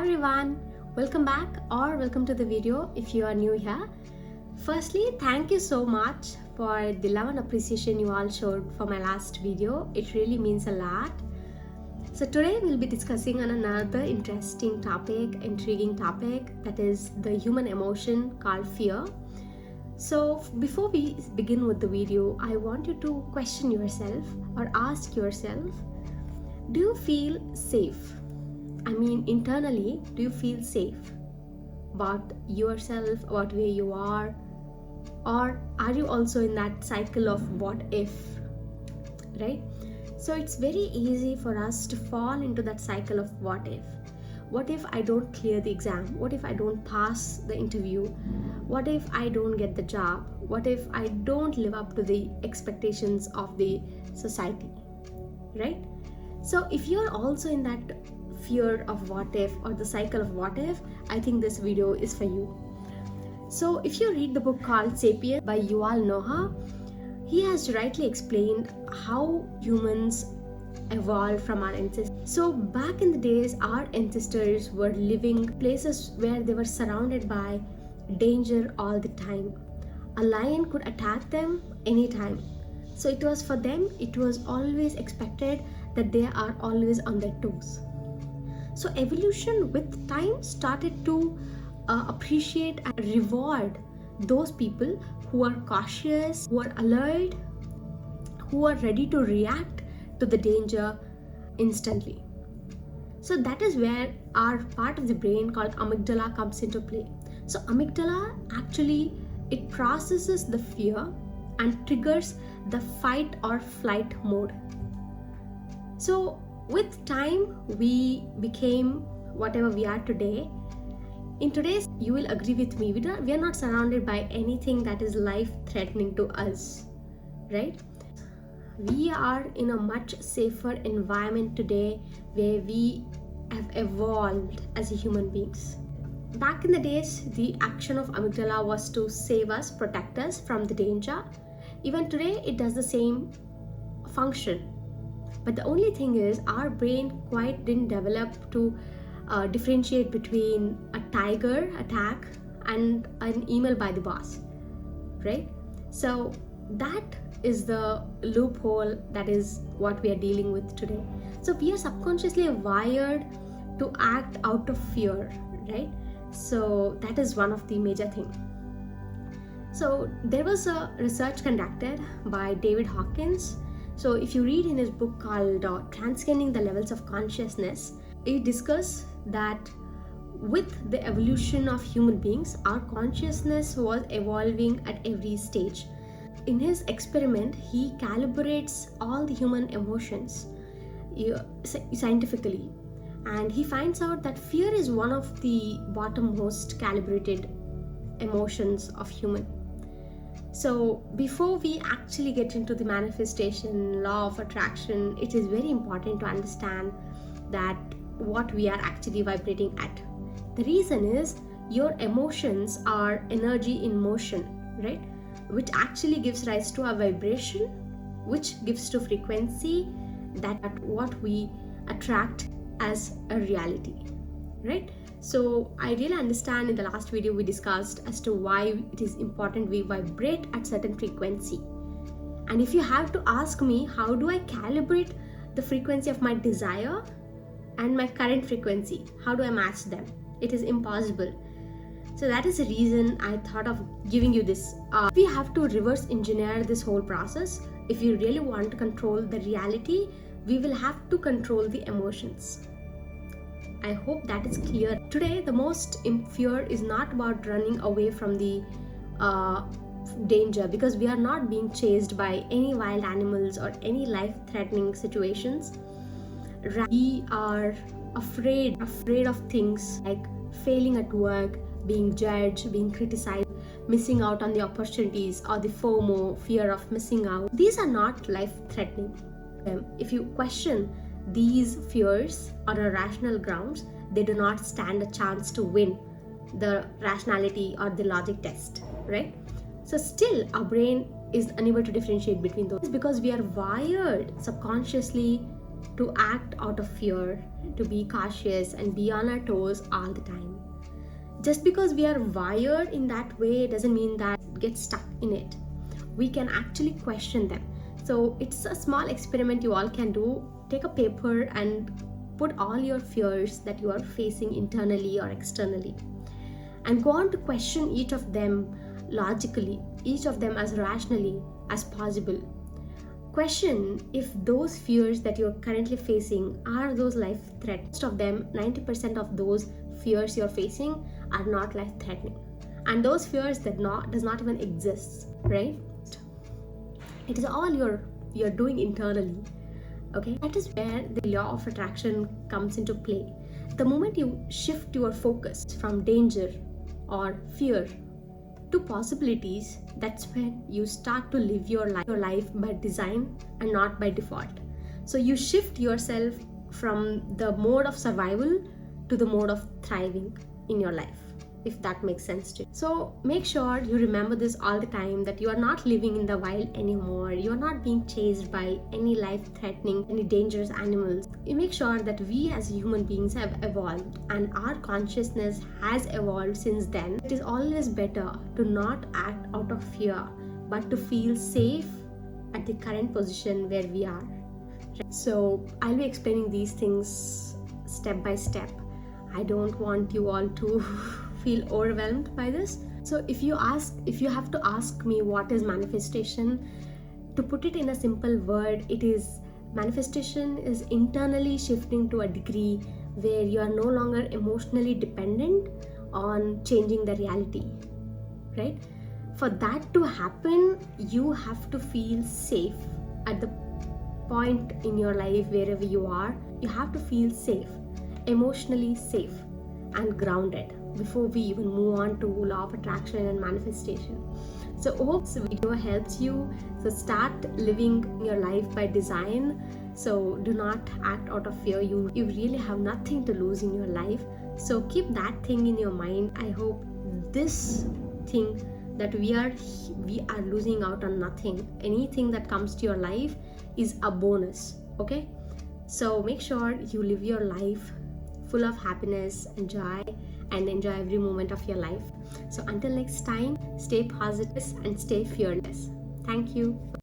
everyone, welcome back or welcome to the video if you are new here. Firstly, thank you so much for the love and appreciation you all showed for my last video. It really means a lot. So today we'll be discussing on another interesting topic, intriguing topic, that is the human emotion called fear. So before we begin with the video, I want you to question yourself or ask yourself, do you feel safe? I mean, internally, do you feel safe about yourself, about where you are? Or are you also in that cycle of what if, right? So it's very easy for us to fall into that cycle of what if. What if I don't clear the exam? What if I don't pass the interview? What if I don't get the job? What if I don't live up to the expectations of the society, right? So if you're also in that fear of what if or the cycle of what if, I think this video is for you. So if you read the book called Sapiens by Yuval Noah, he has rightly explained how humans evolved from our ancestors. So back in the days, our ancestors were living places where they were surrounded by danger all the time. A lion could attack them anytime. So it was for them, it was always expected that they are always on their toes. So evolution with time started to appreciate and reward those people who are cautious, who are alert, who are ready to react to the danger instantly. So that is where our part of the brain called amygdala comes into play. So amygdala actually, it processes the fear and triggers the fight or flight mode. So with time, we became whatever we are today. In today's, you will agree with me, we are not surrounded by anything that is life-threatening to us, right? We are in a much safer environment today where we have evolved as human beings. Back in the days, the action of amygdala was to save us, protect us from the danger. Even today, it does the same function. But the only thing is, our brain quite didn't develop to differentiate between a tiger attack and an email by the boss, right? So that is the loophole, that is what we are dealing with today. So we are subconsciously wired to act out of fear, right? So that is one of the major things. So there was a research conducted by David Hawkins. So if you read in his book called Transcending the Levels of Consciousness, he discusses that with the evolution of human beings, our consciousness was evolving at every stage. In his experiment, he calibrates all the human emotions scientifically, and he finds out that fear is one of the bottommost calibrated emotions of human. So before we actually get into the manifestation, law of attraction, it is very important to understand that what we are actually vibrating at. The reason is your emotions are energy in motion, right? Which actually gives rise to a vibration, which gives to frequency, that what we attract as a reality, right? So I really understand in the last video we discussed as to why it is important we vibrate at certain frequency. And if you have to ask me, how do I calibrate the frequency of my desire and my current frequency? How do I match them? It is impossible. So that is the reason I thought of giving you this. We have to reverse engineer this whole process. If you really want to control the reality, we will have to control the emotions. I hope that is clear. Today, the most fear is not about running away from the danger, because we are not being chased by any wild animals or any life-threatening situations. We are afraid of things like failing at work, being judged, being criticized, missing out on the opportunities, or the FOMO, fear of missing out. These are not life-threatening. If you question these fears on a rational grounds, they do not stand a chance to win the rationality or the logic test, right? So still our brain is unable to differentiate between those, because we are wired subconsciously to act out of fear, to be cautious and be on our toes all the time. Just because we are wired in that way doesn't mean that we get stuck in it. We can actually question them. So it's a small experiment you all can do. Take a paper and put all your fears that you are facing internally or externally, and go on to question each of them logically, each of them as rationally as possible. Question if those fears that you're currently facing are those life threats. Most of them, 90% of those fears you're facing are not life threatening, and those fears that does not even exist, right? It is all you're doing internally. Okay, that is where the law of attraction comes into play. The moment you shift your focus from danger or fear to possibilities, that's when you start to live your life by design and not by default. So you shift yourself from the mode of survival to the mode of thriving in your life, if that makes sense to you. So make sure you remember this all the time, that you are not living in the wild anymore. You are not being chased by any life-threatening, any dangerous animals. You make sure that we as human beings have evolved and our consciousness has evolved since then. It is always better to not act out of fear, but to feel safe at the current position where we are. So I'll be explaining these things step by step. I don't want you all to feel overwhelmed by this. So if you have to ask me what is manifestation, to put it in a simple word, manifestation is internally shifting to a degree where you are no longer emotionally dependent on changing the reality, right? For that to happen, you have to feel safe at the point in your life wherever you are. You have to feel safe, emotionally safe and grounded before we even move on to law of attraction and manifestation. So hope this video helps you. So start living your life by design. So do not act out of fear. You really have nothing to lose in your life. So keep that thing in your mind. I hope this thing that we are losing out on nothing. Anything that comes to your life is a bonus. Okay? So make sure you live your life full of happiness and joy, and enjoy every moment of your life. So until next time, stay positive and stay fearless. Thank you.